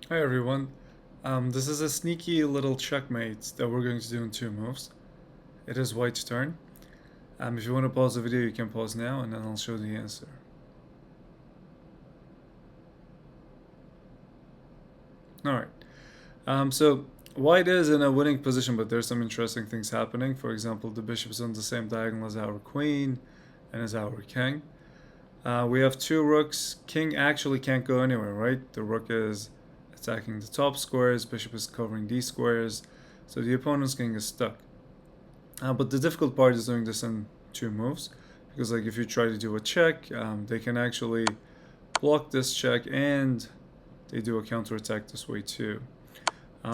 Hi everyone. This is a sneaky little checkmate that we're going to do in two moves. It is white's turn. If you want to pause the video, you can pause now and then I'll show the answer. Alright. So white is in a winning position, but there's some interesting things happening. For example, the bishop is on the same diagonal as our queen and as our king. We have two rooks. King actually can't go anywhere, right? The rook is attacking the top squares, bishop is covering these squares, so the opponent's king is stuck. But the difficult part is doing this in two moves, because like if you try to do a check, they can actually block this check and they do a counterattack this way too.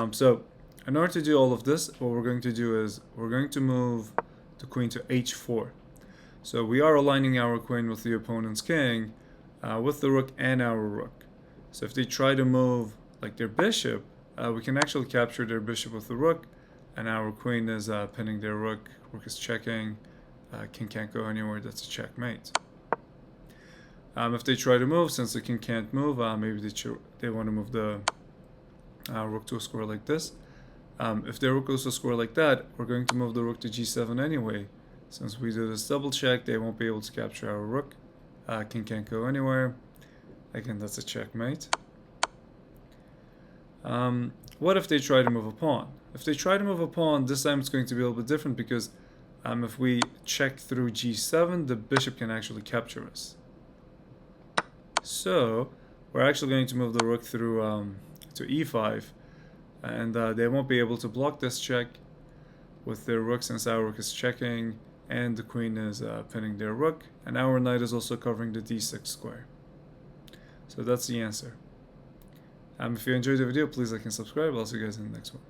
So in order to do all of this, what we're going to do is we're going to move the queen to h4. So we are aligning our queen with the opponent's king, with the rook and our rook. So if they try to move like their bishop, we can actually capture their bishop with the rook, and our queen is pinning their rook. Rook is checking. King can't go anywhere. That's a checkmate. If they try to move, since the king can't move, maybe they want to move the rook to a square like this. If their rook goes to a square like that, we're going to move the rook to g7 anyway. Since we do this double check, they won't be able to capture our rook. King can't go anywhere. Again, that's a checkmate. What if they try to move a pawn? If they try to move a pawn, this time it's going to be a little bit different because if we check through g7, the bishop can actually capture us. So we're actually going to move the rook through to e5, and they won't be able to block this check with their rook since our rook is checking and the queen is pinning their rook, and our knight is also covering the d6 square. So that's the answer. If you enjoyed the video, please like and subscribe. I'll see you guys in the next one.